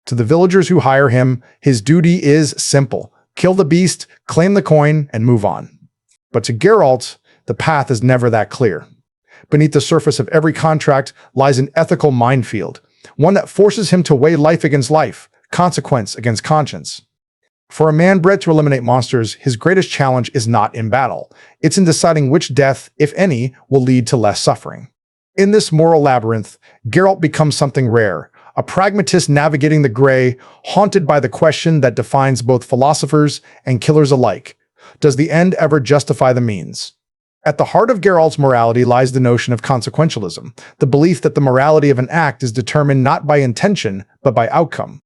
To the villagers who hire him, his duty is simple: kill the beast, claim the coin, and move on. But to Geralt, the path is never that clear. Beneath the surface of every contract lies an ethical minefield, one that forces him to weigh life against life, consequence against conscience. For a man bred to eliminate monsters, his greatest challenge is not in battle. It's in deciding which death, if any, will lead to less suffering. In this moral labyrinth, Geralt becomes something rare, a pragmatist navigating the gray, haunted by the question that defines both philosophers and killers alike: does the end ever justify the means? At the heart of Geralt's morality lies the notion of consequentialism, the belief that the morality of an act is determined not by intention, but by outcome.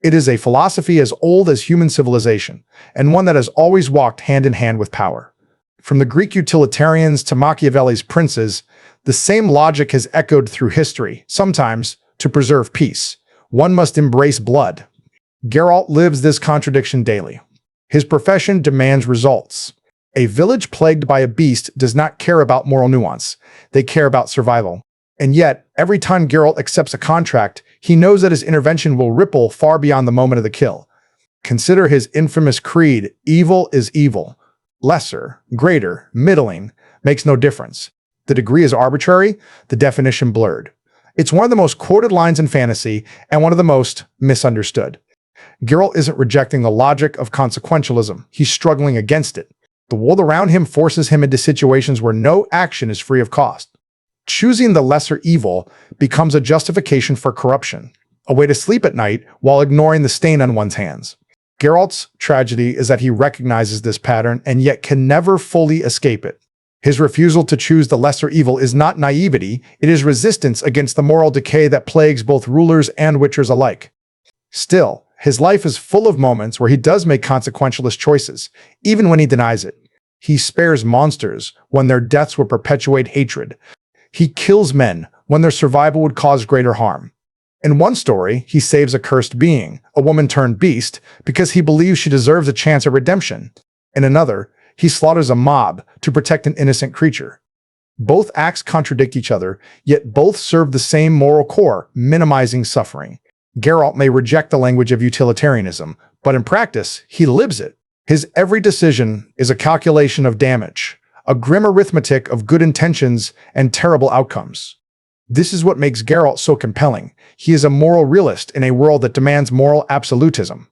It is a philosophy as old as human civilization, and one that has always walked hand in hand with power. From the Greek utilitarians to Machiavelli's princes, the same logic has echoed through history. Sometimes, to preserve peace, one must embrace blood. Geralt lives this contradiction daily. His profession demands results. A village plagued by a beast does not care about moral nuance. They care about survival. And yet, every time Geralt accepts a contract, he knows that his intervention will ripple far beyond the moment of the kill. Consider his infamous creed: evil is evil. Lesser, greater, middling, makes no difference. The degree is arbitrary, the definition blurred. It's one of the most quoted lines in fantasy, and one of the most misunderstood. Geralt isn't rejecting the logic of consequentialism, he's struggling against it. The world around him forces him into situations where no action is free of cost. Choosing the lesser evil becomes a justification for corruption, a way to sleep at night while ignoring the stain on one's hands. Geralt's tragedy is that he recognizes this pattern and yet can never fully escape it. His refusal to choose the lesser evil is not naivety, it is resistance against the moral decay that plagues both rulers and witchers alike. Still, his life is full of moments where he does make consequentialist choices, even when he denies it. He spares monsters when their deaths will perpetuate hatred. He kills men when their survival would cause greater harm. In one story, he saves a cursed being, a woman turned beast, because he believes she deserves a chance at redemption. In another, he slaughters a mob to protect an innocent creature. Both acts contradict each other, yet both serve the same moral core: minimizing suffering. Geralt may reject the language of utilitarianism, but in practice, he lives it. His every decision is a calculation of damage, a grim arithmetic of good intentions and terrible outcomes. This is what makes Geralt so compelling. He is a moral realist in a world that demands moral absolutism.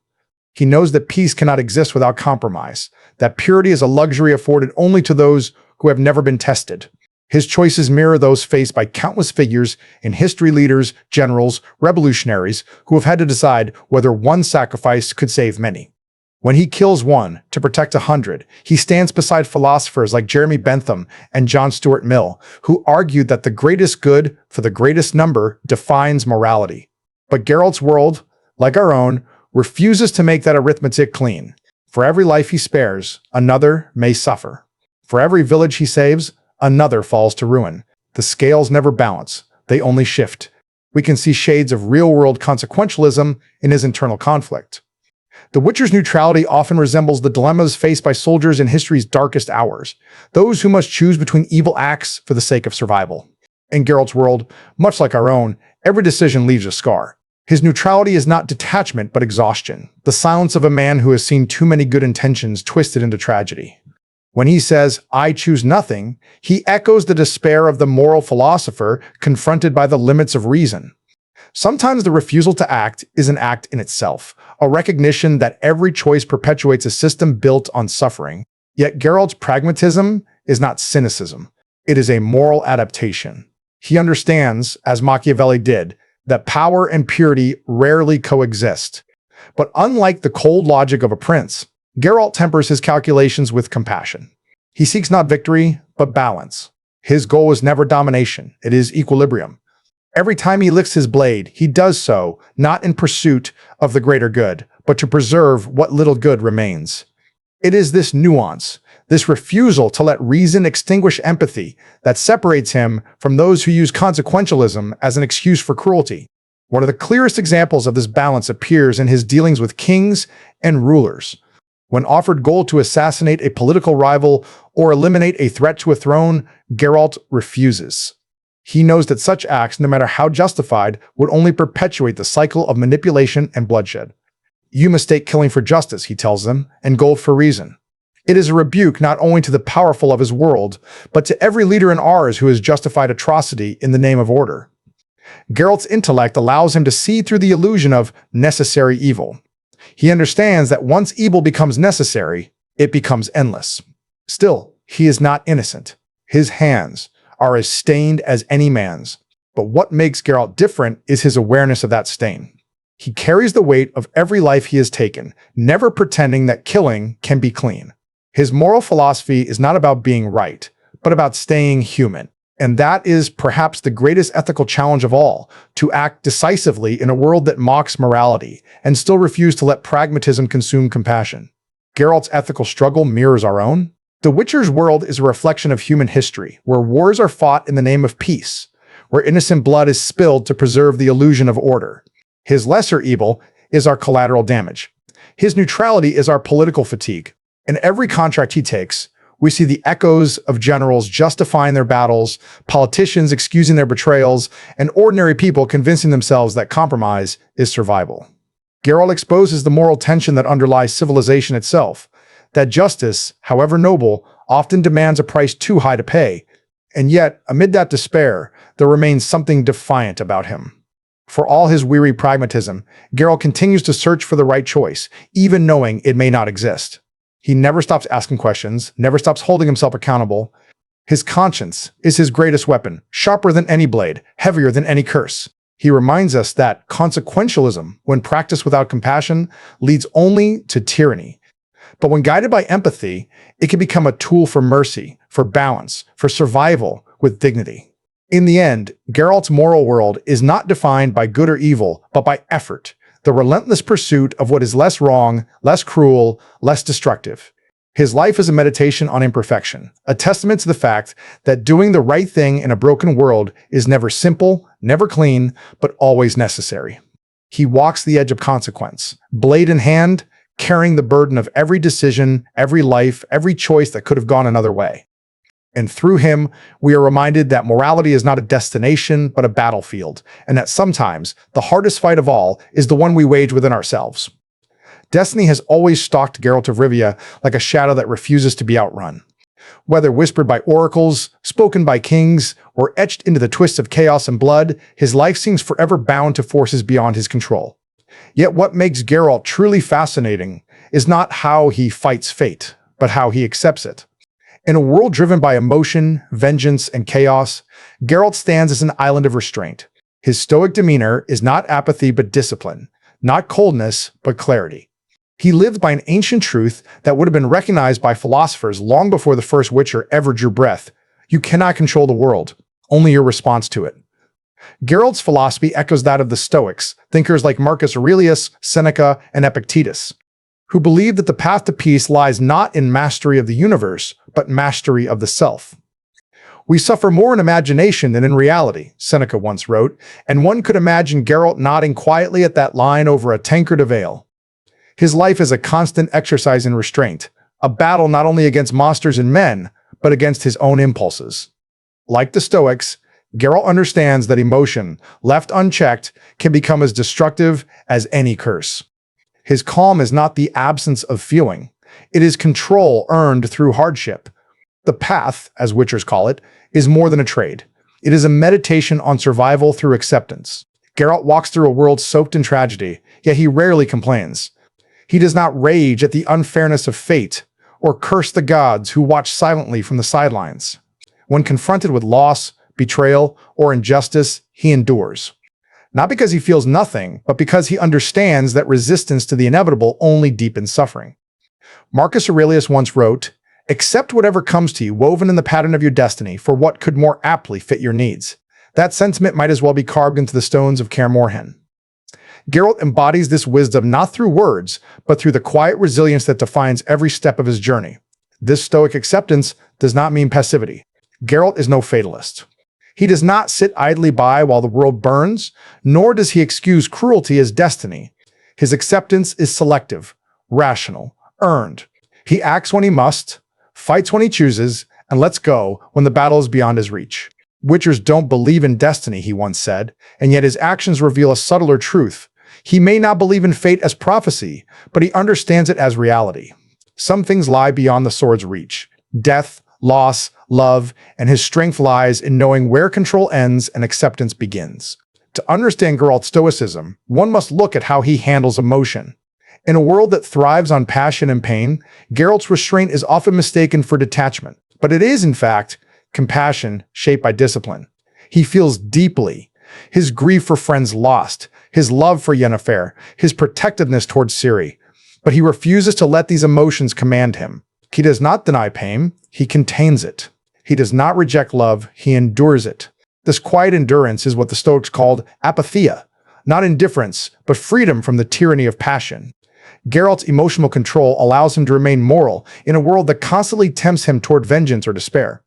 He knows that peace cannot exist without compromise, that purity is a luxury afforded only to those who have never been tested. His choices mirror those faced by countless figures in history: leaders, generals, revolutionaries, who have had to decide whether one sacrifice could save many. When he kills one to protect 100, he stands beside philosophers like Jeremy Bentham and John Stuart Mill, who argued that the greatest good for the greatest number defines morality. But Geralt's world, like our own, refuses to make that arithmetic clean. For every life he spares, another may suffer. For every village he saves, another falls to ruin. The scales never balance, they only shift. We can see shades of real-world consequentialism in his internal conflict. The Witcher's neutrality often resembles the dilemmas faced by soldiers in history's darkest hours, those who must choose between evil acts for the sake of survival. In Geralt's world, much like our own, every decision leaves a scar. His neutrality is not detachment but exhaustion, the silence of a man who has seen too many good intentions twisted into tragedy. When he says, "I choose nothing," he echoes the despair of the moral philosopher confronted by the limits of reason. Sometimes the refusal to act is an act in itself, a recognition that every choice perpetuates a system built on suffering. Yet Geralt's pragmatism is not cynicism. It is a moral adaptation. He understands, as Machiavelli did, that power and purity rarely coexist. But unlike the cold logic of a prince, Geralt tempers his calculations with compassion. He seeks not victory, but balance. His goal is never domination, it is equilibrium. Every time he lifts his blade, he does so not in pursuit of the greater good, but to preserve what little good remains. It is this nuance, this refusal to let reason extinguish empathy, that separates him from those who use consequentialism as an excuse for cruelty. One of the clearest examples of this balance appears in his dealings with kings and rulers. When offered gold to assassinate a political rival or eliminate a threat to a throne, Geralt refuses. He knows that such acts, no matter how justified, would only perpetuate the cycle of manipulation and bloodshed. You mistake killing for justice, he tells them, and gold for reason. It is a rebuke not only to the powerful of his world, but to every leader in ours who has justified atrocity in the name of order. Geralt's intellect allows him to see through the illusion of necessary evil. He understands that once evil becomes necessary, it becomes endless. Still, he is not innocent. His hands are as stained as any man's. But what makes Geralt different is his awareness of that stain. He carries the weight of every life he has taken, never pretending that killing can be clean. His moral philosophy is not about being right, but about staying human. And that is perhaps the greatest ethical challenge of all, to act decisively in a world that mocks morality and still refuse to let pragmatism consume compassion. Geralt's ethical struggle mirrors our own. The Witcher's world is a reflection of human history, where wars are fought in the name of peace, where innocent blood is spilled to preserve the illusion of order. His lesser evil is our collateral damage. His neutrality is our political fatigue. In every contract he takes, we see the echoes of generals justifying their battles, politicians excusing their betrayals, and ordinary people convincing themselves that compromise is survival. Geralt exposes the moral tension that underlies civilization itself, that justice, however noble, often demands a price too high to pay, and yet, amid that despair, there remains something defiant about him. For all his weary pragmatism, Geralt continues to search for the right choice, even knowing it may not exist. He never stops asking questions, never stops holding himself accountable. His conscience is his greatest weapon, sharper than any blade, heavier than any curse. He reminds us that consequentialism, when practiced without compassion, leads only to tyranny. But when guided by empathy, it can become a tool for mercy, for balance, for survival with dignity. In the end, Geralt's moral world is not defined by good or evil, but by effort, the relentless pursuit of what is less wrong, less cruel, less destructive. His life is a meditation on imperfection, a testament to the fact that doing the right thing in a broken world is never simple, never clean, but always necessary. He walks the edge of consequence, blade in hand, carrying the burden of every decision, every life, every choice that could have gone another way. And through him, we are reminded that morality is not a destination, but a battlefield, and that sometimes the hardest fight of all is the one we wage within ourselves. Destiny has always stalked Geralt of Rivia like a shadow that refuses to be outrun. Whether whispered by oracles, spoken by kings, or etched into the twists of chaos and blood, his life seems forever bound to forces beyond his control. Yet what makes Geralt truly fascinating is not how he fights fate, but how he accepts it. In a world driven by emotion, vengeance, and chaos, Geralt stands as an island of restraint. His stoic demeanor is not apathy but discipline, not coldness but clarity. He lives by an ancient truth that would have been recognized by philosophers long before the first Witcher ever drew breath. You cannot control the world, only your response to it. Geralt's philosophy echoes that of the Stoics, thinkers like Marcus Aurelius, Seneca, and Epictetus, who believed that the path to peace lies not in mastery of the universe, but mastery of the self. We suffer more in imagination than in reality, Seneca once wrote, and one could imagine Geralt nodding quietly at that line over a tankard of ale. His life is a constant exercise in restraint, a battle not only against monsters and men, but against his own impulses. Like the Stoics, Geralt understands that emotion, left unchecked, can become as destructive as any curse. His calm is not the absence of feeling. It is control earned through hardship. The path, as Witchers call it, is more than a trade. It is a meditation on survival through acceptance. Geralt walks through a world soaked in tragedy, yet he rarely complains. He does not rage at the unfairness of fate or curse the gods who watch silently from the sidelines. When confronted with loss, betrayal, or injustice, he endures. Not because he feels nothing, but because he understands that resistance to the inevitable only deepens suffering. Marcus Aurelius once wrote, "Accept whatever comes to you woven in the pattern of your destiny for what could more aptly fit your needs." That sentiment might as well be carved into the stones of Kaer Morhen. Geralt embodies this wisdom not through words, but through the quiet resilience that defines every step of his journey. This stoic acceptance does not mean passivity. Geralt is no fatalist. He does not sit idly by while the world burns, nor does he excuse cruelty as destiny. His acceptance is selective, rational, earned. He acts when he must, fights when he chooses, and lets go when the battle is beyond his reach. Witchers don't believe in destiny, he once said, and yet his actions reveal a subtler truth. He may not believe in fate as prophecy, but he understands it as reality. Some things lie beyond the sword's reach. Death, loss, love, and his strength lies in knowing where control ends and acceptance begins. To understand Geralt's stoicism, one must look at how he handles emotion. In a world that thrives on passion and pain, Geralt's restraint is often mistaken for detachment, but it is, in fact, compassion shaped by discipline. He feels deeply. His grief for friends lost, his love for Yennefer, his protectiveness towards Ciri. But he refuses to let these emotions command him. He does not deny pain, he contains it. He does not reject love, he endures it. This quiet endurance is what the Stoics called apatheia, not indifference, but freedom from the tyranny of passion. Geralt's emotional control allows him to remain moral in a world that constantly tempts him toward vengeance or despair.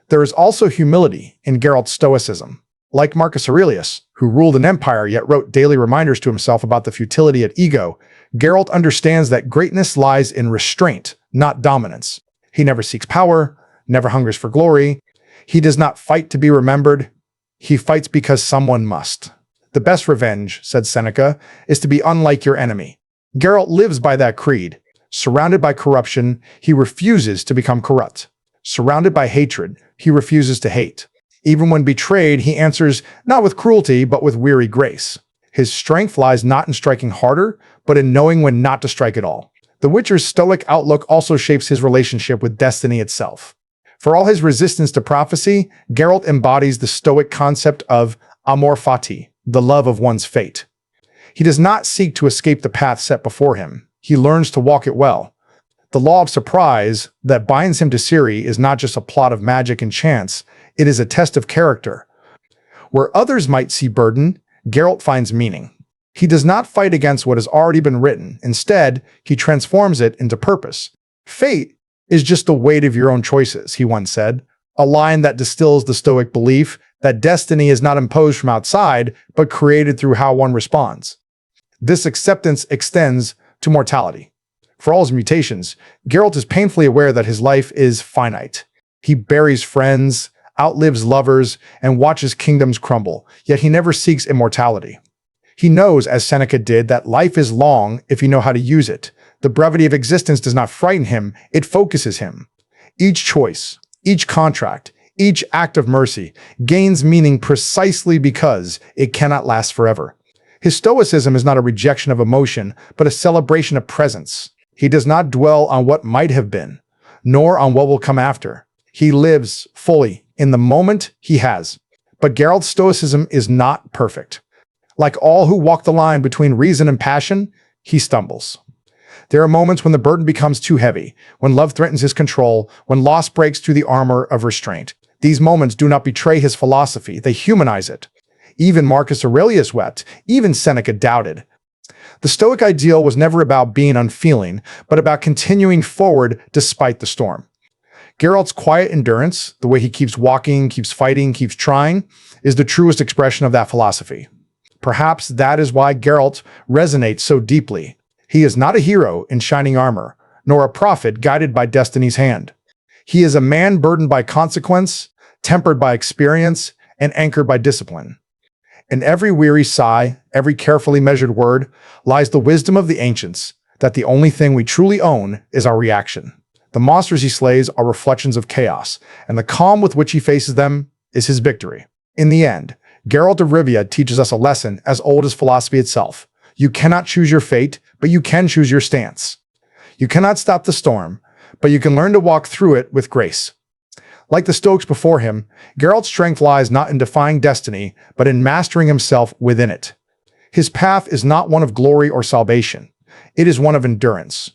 There is also humility in Geralt's stoicism. Like Marcus Aurelius, who ruled an empire yet wrote daily reminders to himself about the futility of ego, Geralt understands that greatness lies in restraint, not dominance. He never seeks power, never hungers for glory. He does not fight to be remembered. He fights because someone must. The best revenge, said Seneca, is to be unlike your enemy. Geralt lives by that creed. Surrounded by corruption, he refuses to become corrupt. Surrounded by hatred, he refuses to hate. Even when betrayed, he answers not with cruelty, but with weary grace. His strength lies not in striking harder, but in knowing when not to strike at all. The Witcher's stoic outlook also shapes his relationship with destiny itself. For all his resistance to prophecy, Geralt embodies the stoic concept of amor fati, the love of one's fate. He does not seek to escape the path set before him. He learns to walk it well. The law of surprise that binds him to Ciri is not just a plot of magic and chance, it is a test of character. Where others might see burden, Geralt finds meaning. He does not fight against what has already been written. Instead, he transforms it into purpose. Fate is just the weight of your own choices, he once said, a line that distills the Stoic belief that destiny is not imposed from outside, but created through how one responds. This acceptance extends to mortality. For all his mutations, Geralt is painfully aware that his life is finite. He buries friends, outlives lovers, and watches kingdoms crumble, yet he never seeks immortality. He knows, as Seneca did, that life is long if you know how to use it. The brevity of existence does not frighten him, it focuses him. Each choice, each contract, each act of mercy gains meaning precisely because it cannot last forever. His stoicism is not a rejection of emotion, but a celebration of presence. He does not dwell on what might have been, nor on what will come after. He lives fully in the moment he has. But Geralt's stoicism is not perfect. Like all who walk the line between reason and passion, he stumbles. There are moments when the burden becomes too heavy, when love threatens his control, when loss breaks through the armor of restraint. These moments do not betray his philosophy, they humanize it. Even Marcus Aurelius wept, even Seneca doubted. The Stoic ideal was never about being unfeeling, but about continuing forward despite the storm. Geralt's quiet endurance, the way he keeps walking, keeps fighting, keeps trying, is the truest expression of that philosophy. Perhaps that is why Geralt resonates so deeply. He is not a hero in shining armor, nor a prophet guided by destiny's hand. He is a man burdened by consequence, tempered by experience, and anchored by discipline. In every weary sigh, every carefully measured word, lies the wisdom of the ancients, that the only thing we truly own is our reaction. The monsters he slays are reflections of chaos, and the calm with which he faces them is his victory. In the end, Geralt of Rivia teaches us a lesson as old as philosophy itself. You cannot choose your fate, but you can choose your stance. You cannot stop the storm, but you can learn to walk through it with grace. Like the Stoics before him, Geralt's strength lies not in defying destiny, but in mastering himself within it. His path is not one of glory or salvation. It is one of endurance.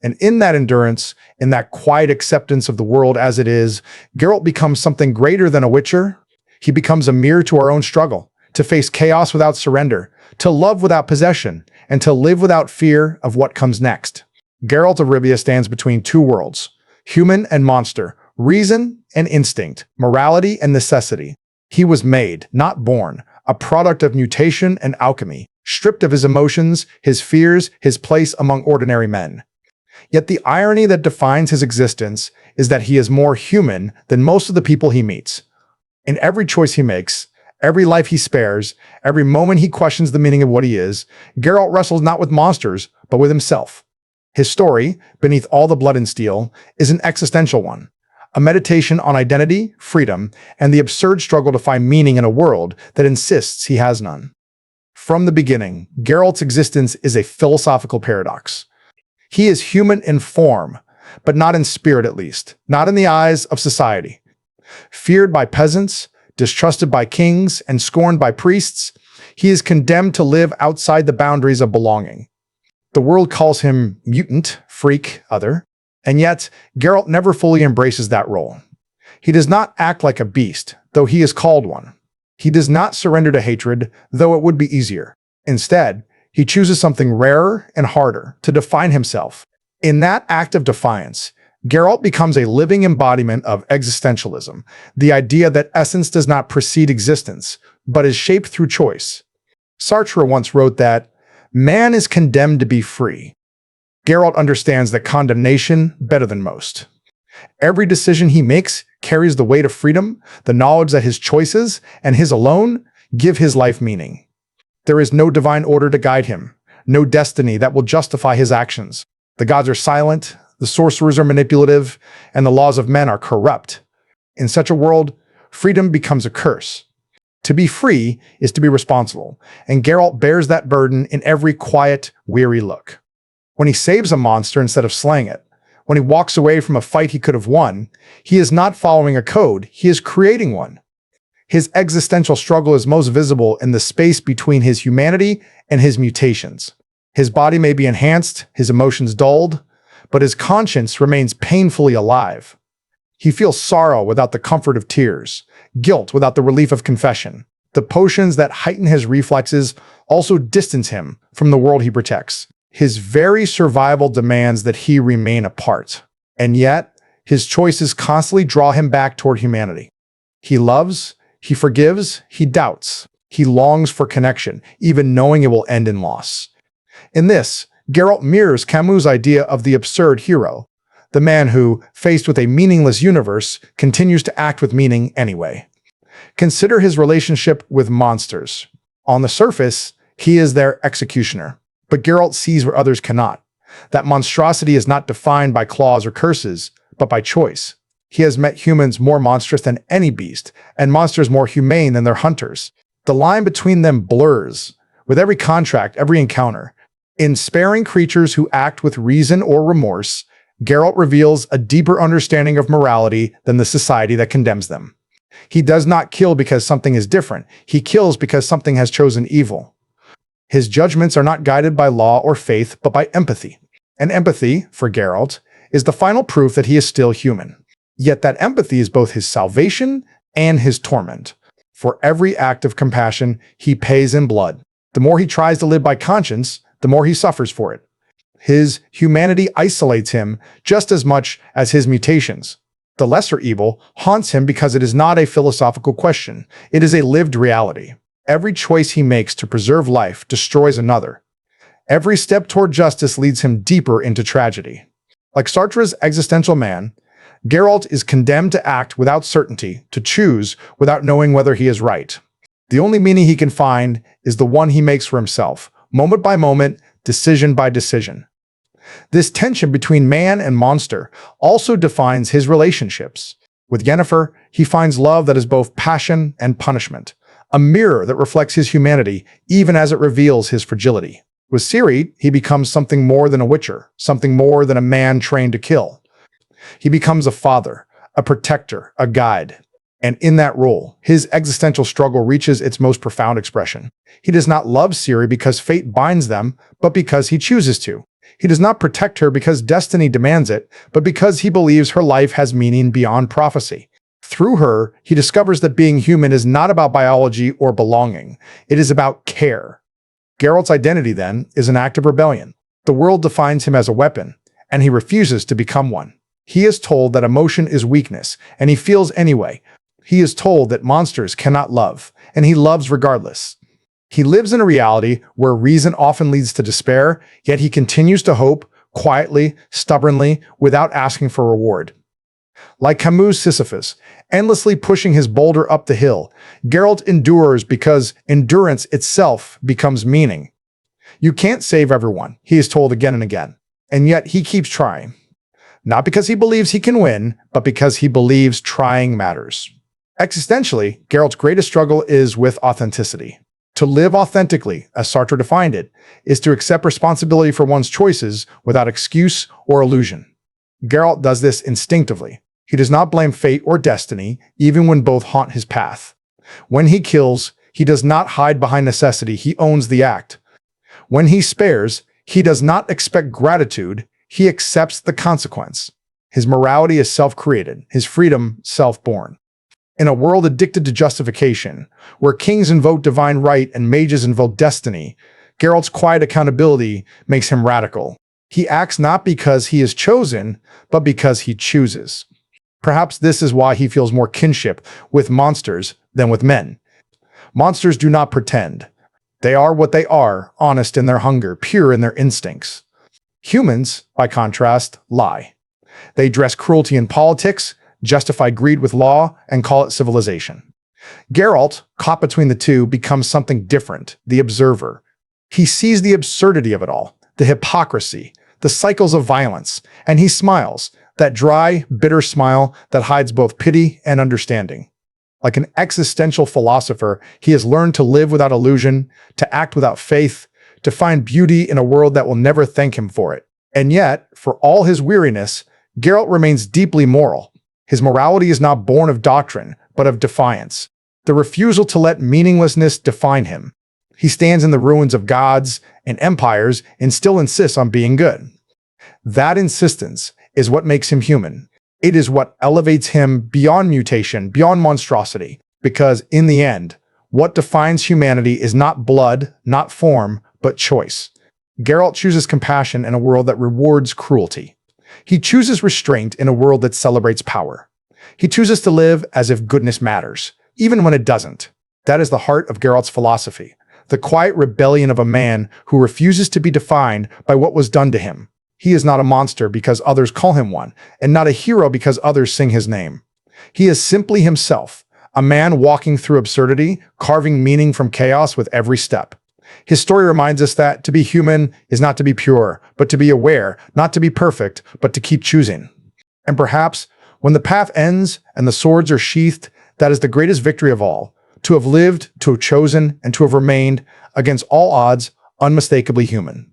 And in that endurance, in that quiet acceptance of the world as it is, Geralt becomes something greater than a witcher. He becomes a mirror to our own struggle, to face chaos without surrender, to love without possession, and to live without fear of what comes next. Geralt of Rivia stands between two worlds, human and monster, reason and instinct, morality and necessity. He was made, not born, a product of mutation and alchemy, stripped of his emotions, his fears, his place among ordinary men. Yet the irony that defines his existence is that he is more human than most of the people he meets. In every choice he makes, every life he spares, every moment he questions the meaning of what he is, Geralt wrestles not with monsters, but with himself. His story, Beneath All the Blood and Steel, is an existential one, a meditation on identity, freedom, and the absurd struggle to find meaning in a world that insists he has none. From the beginning, Geralt's existence is a philosophical paradox. He is human in form, but not in spirit at least, not in the eyes of society. Feared by peasants, distrusted by kings, and scorned by priests, he is condemned to live outside the boundaries of belonging. The world calls him mutant, freak, other, and yet Geralt never fully embraces that role. He does not act like a beast, though he is called one. He does not surrender to hatred, though it would be easier. Instead, he chooses something rarer and harder to define himself. In that act of defiance, Geralt becomes a living embodiment of existentialism, the idea that essence does not precede existence, but is shaped through choice. Sartre once wrote that, "Man is condemned to be free." Geralt understands that condemnation better than most. Every decision he makes carries the weight of freedom, the knowledge that his choices, and his alone, give his life meaning. There is no divine order to guide him, no destiny that will justify his actions. The gods are silent, the sorcerers are manipulative, and the laws of men are corrupt. In such a world, freedom becomes a curse. To be free is to be responsible, and Geralt bears that burden in every quiet, weary look. When he saves a monster instead of slaying it, when he walks away from a fight he could have won, he is not following a code, he is creating one. His existential struggle is most visible in the space between his humanity and his mutations. His body may be enhanced, his emotions dulled, but his conscience remains painfully alive. He feels sorrow without the comfort of tears, guilt without the relief of confession. The potions that heighten his reflexes also distance him from the world he protects. His very survival demands that he remain apart. And yet, his choices constantly draw him back toward humanity. He loves, he forgives, he doubts. He longs for connection, even knowing it will end in loss. In this, Geralt mirrors Camus' idea of the absurd hero, the man who, faced with a meaningless universe, continues to act with meaning anyway. Consider his relationship with monsters. On the surface, he is their executioner. But Geralt sees where others cannot. That monstrosity is not defined by claws or curses, but by choice. He has met humans more monstrous than any beast, and monsters more humane than their hunters. The line between them blurs, with every contract, every encounter. In sparing creatures who act with reason or remorse, Geralt reveals a deeper understanding of morality than the society that condemns them. He does not kill because something is different. He kills because something has chosen evil. His judgments are not guided by law or faith, but by empathy. And empathy, for Geralt, is the final proof that he is still human. Yet that empathy is both his salvation and his torment. For every act of compassion, he pays in blood. The more he tries to live by conscience, the more he suffers for it. His humanity isolates him just as much as his mutations. The lesser evil haunts him because it is not a philosophical question. It is a lived reality. Every choice he makes to preserve life destroys another. Every step toward justice leads him deeper into tragedy. Like Sartre's existential man, Geralt is condemned to act without certainty, to choose without knowing whether he is right. The only meaning he can find is the one he makes for himself, moment by moment, decision by decision. This tension between man and monster also defines his relationships. With Yennefer, he finds love that is both passion and punishment, a mirror that reflects his humanity even as it reveals his fragility. With Ciri, he becomes something more than a witcher, something more than a man trained to kill. He becomes a father, a protector, a guide. And in that role, his existential struggle reaches its most profound expression. He does not love Ciri because fate binds them, but because he chooses to. He does not protect her because destiny demands it, but because he believes her life has meaning beyond prophecy. Through her, he discovers that being human is not about biology or belonging. It is about care. Geralt's identity, then, is an act of rebellion. The world defines him as a weapon, and he refuses to become one. He is told that emotion is weakness, and he feels anyway. He is told that monsters cannot love, and he loves regardless. He lives in a reality where reason often leads to despair, yet he continues to hope, quietly, stubbornly, without asking for reward. Like Camus' Sisyphus, endlessly pushing his boulder up the hill, Geralt endures because endurance itself becomes meaning. You can't save everyone, he is told again and again, and yet he keeps trying. Not because he believes he can win, but because he believes trying matters. Existentially, Geralt's greatest struggle is with authenticity. To live authentically, as Sartre defined it, is to accept responsibility for one's choices without excuse or illusion. Geralt does this instinctively. He does not blame fate or destiny, even when both haunt his path. When he kills, he does not hide behind necessity, he owns the act. When he spares, he does not expect gratitude, he accepts the consequence. His morality is self-created, his freedom self-born. In a world addicted to justification, where kings invoke divine right and mages invoke destiny, Geralt's quiet accountability makes him radical. He acts not because he is chosen, but because he chooses. Perhaps this is why he feels more kinship with monsters than with men. Monsters do not pretend. They are what they are, honest in their hunger, pure in their instincts. Humans, by contrast, lie. They dress cruelty in politics, justify greed with law, and call it civilization. Geralt, caught between the two, becomes something different, the observer. He sees the absurdity of it all, the hypocrisy, the cycles of violence, and he smiles, that dry, bitter smile that hides both pity and understanding. Like an existential philosopher, he has learned to live without illusion, to act without faith, to find beauty in a world that will never thank him for it. And yet, for all his weariness, Geralt remains deeply moral. His morality is not born of doctrine, but of defiance, the refusal to let meaninglessness define him. He stands in the ruins of gods and empires and still insists on being good. That insistence is what makes him human. It is what elevates him beyond mutation, beyond monstrosity, because in the end, what defines humanity is not blood, not form, but choice. Geralt chooses compassion in a world that rewards cruelty. He chooses restraint in a world that celebrates power. He chooses to live as if goodness matters, even when it doesn't. That is the heart of Geralt's philosophy, the quiet rebellion of a man who refuses to be defined by what was done to him. He is not a monster because others call him one, and not a hero because others sing his name. He is simply himself, a man walking through absurdity, carving meaning from chaos with every step. His story reminds us that to be human is not to be pure, but to be aware, not to be perfect, but to keep choosing. And perhaps, when the path ends and the swords are sheathed, that is the greatest victory of all, to have lived, to have chosen, and to have remained, against all odds, unmistakably human.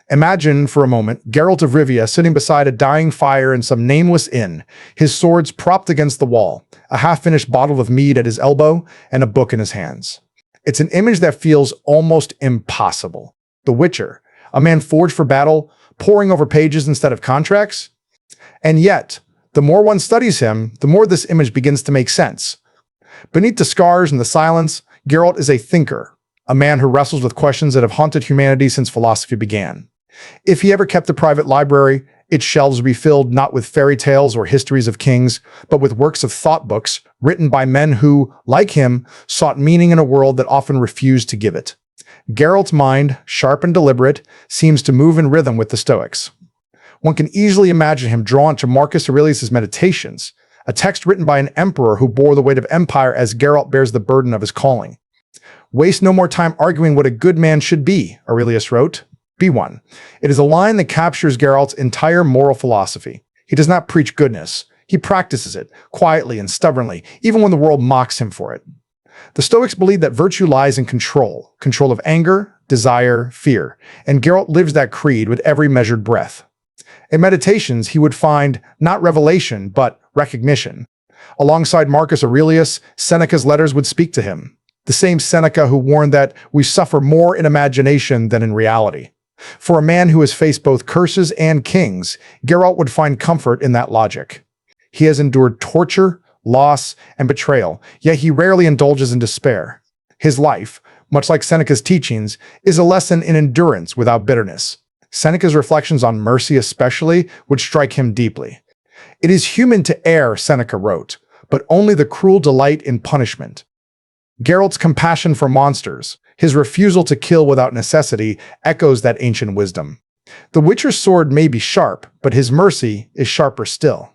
Imagine, for a moment, Geralt of Rivia sitting beside a dying fire in some nameless inn, his swords propped against the wall, a half-finished bottle of mead at his elbow, and a book in his hands. It's an image that feels almost impossible. The Witcher, a man forged for battle, poring over pages instead of contracts. And yet, the more one studies him, the more this image begins to make sense. Beneath the scars and the silence, Geralt is a thinker, a man who wrestles with questions that have haunted humanity since philosophy began. If he ever kept a private library, its shelves would be filled not with fairy tales or histories of kings, but with works of thought books written by men who, like him, sought meaning in a world that often refused to give it. Geralt's mind, sharp and deliberate, seems to move in rhythm with the Stoics. One can easily imagine him drawn to Marcus Aurelius' Meditations, a text written by an emperor who bore the weight of empire as Geralt bears the burden of his calling. "Waste no more time arguing what a good man should be," Aurelius wrote. Be one. It is a line that captures Geralt's entire moral philosophy. He does not preach goodness. He practices it, quietly and stubbornly, even when the world mocks him for it. The Stoics believe that virtue lies in control of anger, desire, fear, and Geralt lives that creed with every measured breath. In Meditations, he would find not revelation, but recognition. Alongside Marcus Aurelius, Seneca's letters would speak to him. The same Seneca who warned that we suffer more in imagination than in reality. For a man who has faced both curses and kings, Geralt would find comfort in that logic. He has endured torture, loss, and betrayal, yet he rarely indulges in despair. His life, much like Seneca's teachings, is a lesson in endurance without bitterness. Seneca's reflections on mercy especially would strike him deeply. "It is human to err," Seneca wrote, "but only the cruel delight in punishment." Geralt's compassion for monsters, his refusal to kill without necessity, echoes that ancient wisdom. The Witcher's sword may be sharp, but his mercy is sharper still.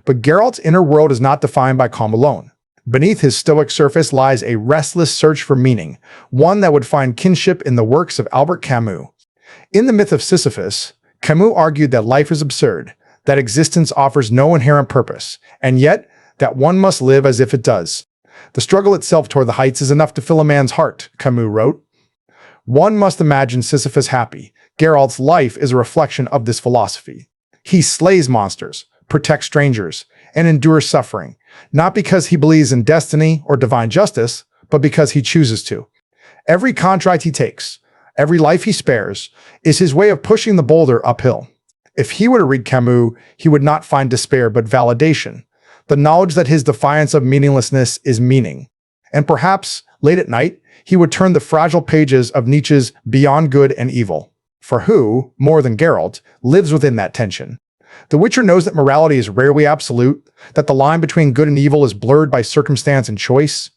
But Geralt's inner world is not defined by calm alone. Beneath his stoic surface lies a restless search for meaning, one that would find kinship in the works of Albert Camus. In the myth of Sisyphus, Camus argued that life is absurd, that existence offers no inherent purpose, and yet that one must live as if it does. The struggle itself toward the heights is enough to fill a man's heart, Camus wrote. One must imagine Sisyphus happy. Geralt's life is a reflection of this philosophy. He slays monsters, protects strangers, and endures suffering, not because he believes in destiny or divine justice, but because he chooses to. Every contract he takes, every life he spares, is his way of pushing the boulder uphill. If he were to read Camus, he would not find despair but validation, the knowledge that his defiance of meaninglessness is meaning. And perhaps, late at night, he would turn the fragile pages of Nietzsche's Beyond Good and Evil. For who, more than Geralt, lives within that tension? The Witcher knows that morality is rarely absolute, that the line between good and evil is blurred by circumstance and choice.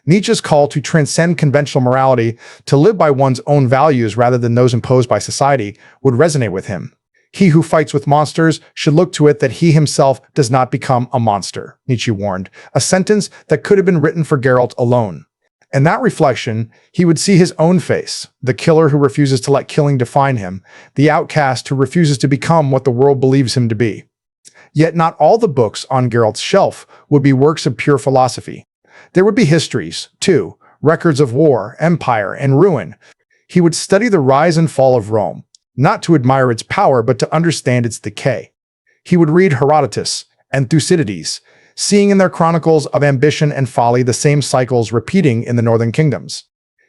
Nietzsche's call to transcend conventional morality, to live by one's own values rather than those imposed by society, would resonate with him. He who fights with monsters should look to it that he himself does not become a monster, Nietzsche warned, a sentence that could have been written for Geralt alone. In that reflection, he would see his own face, the killer who refuses to let killing define him, the outcast who refuses to become what the world believes him to be. Yet not all the books on Geralt's shelf would be works of pure philosophy. There would be histories, too, records of war, empire, and ruin. He would study the rise and fall of Rome, not to admire its power, but to understand its decay. He would read Herodotus and Thucydides, seeing in their chronicles of ambition and folly the same cycles repeating in the northern kingdoms.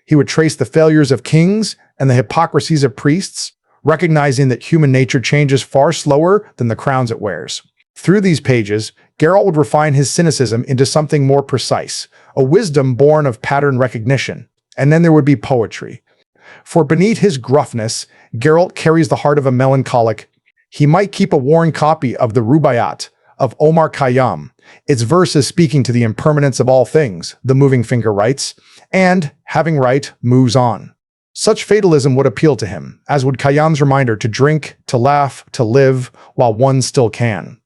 He would trace the failures of kings and the hypocrisies of priests, recognizing that human nature changes far slower than the crowns it wears. Through these pages, Geralt would refine his cynicism into something more precise, a wisdom born of pattern recognition. And then there would be poetry. For beneath his gruffness, Geralt carries the heart of a melancholic. He might keep a worn copy of the Rubaiyat of Omar Khayyam, its verses speaking to the impermanence of all things, the moving finger writes, and, having right, moves on. Such fatalism would appeal to him, as would Khayyam's reminder to drink, to laugh, to live, while one still can.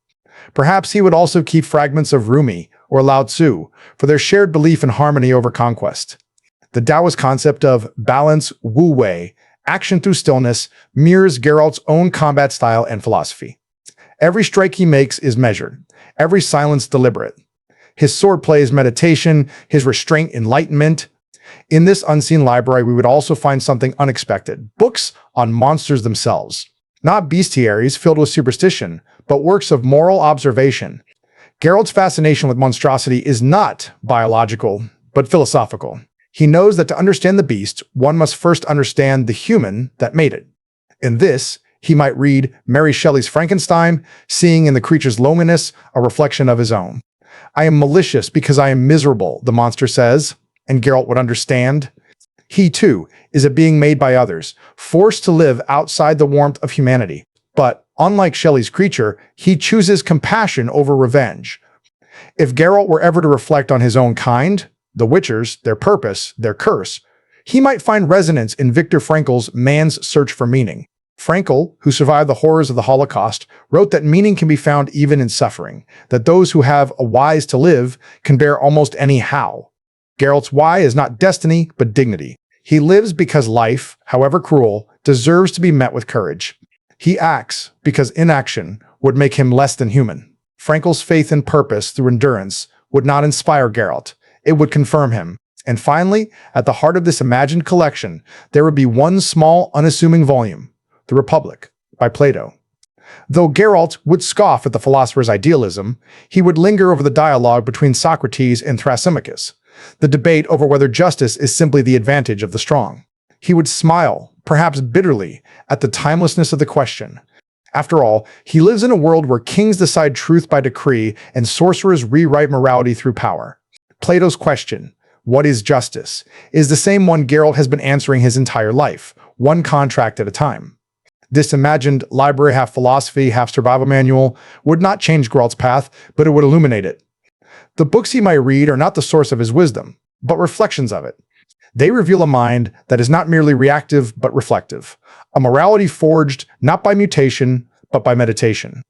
Perhaps he would also keep fragments of Rumi or Lao Tzu for their shared belief in harmony over conquest. The Taoist concept of balance, wu wei, action through stillness, mirrors Geralt's own combat style and philosophy. Every strike he makes is measured, every silence deliberate. His swordplay is meditation, his restraint enlightenment. In this unseen library, we would also find something unexpected, books on monsters themselves. Not bestiaries filled with superstition, but works of moral observation. Geralt's fascination with monstrosity is not biological, but philosophical. He knows that to understand the beast, one must first understand the human that made it. In this, he might read Mary Shelley's Frankenstein, seeing in the creature's loneliness a reflection of his own. I am malicious because I am miserable, the monster says, and Geralt would understand. He, too, is a being made by others, forced to live outside the warmth of humanity. But, unlike Shelley's creature, he chooses compassion over revenge. If Geralt were ever to reflect on his own kind, the Witchers, their purpose, their curse, he might find resonance in Viktor Frankl's Man's Search for Meaning. Frankl, who survived the horrors of the Holocaust, wrote that meaning can be found even in suffering, that those who have a whys to live can bear almost any how. Geralt's why is not destiny, but dignity. He lives because life, however cruel, deserves to be met with courage. He acts because inaction would make him less than human. Frankl's faith in purpose through endurance would not inspire Geralt. It would confirm him. And finally, at the heart of this imagined collection, there would be one small, unassuming volume, The Republic, by Plato. Though Geralt would scoff at the philosopher's idealism, he would linger over the dialogue between Socrates and Thrasymachus, the debate over whether justice is simply the advantage of the strong. He would smile, perhaps bitterly, at the timelessness of the question. After all, he lives in a world where kings decide truth by decree and sorcerers rewrite morality through power. Plato's question, what is justice, is the same one Geralt has been answering his entire life, one contract at a time. This imagined library, half philosophy, half survival manual would not change Geralt's path, but it would illuminate it. The books he might read are not the source of his wisdom, but reflections of it. They reveal a mind that is not merely reactive, but reflective. A morality forged not by mutation, but by meditation.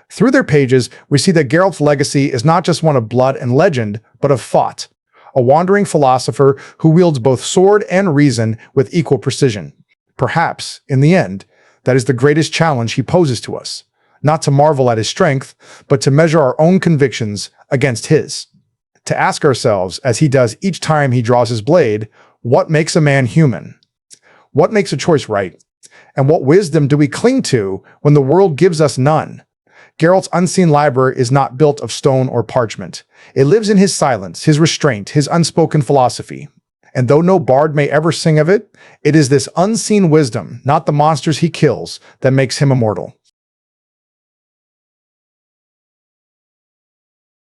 Through their pages, we see that Geralt's legacy is not just one of blood and legend, but of thought, a wandering philosopher who wields both sword and reason with equal precision. Perhaps, in the end, that is the greatest challenge he poses to us, not to marvel at his strength, but to measure our own convictions against his. To ask ourselves, as he does each time he draws his blade, what makes a man human? What makes a choice right? And what wisdom do we cling to when the world gives us none? Geralt's unseen library is not built of stone or parchment. It lives in his silence, his restraint, his unspoken philosophy. And though no bard may ever sing of it, it is this unseen wisdom, not the monsters he kills, that makes him immortal.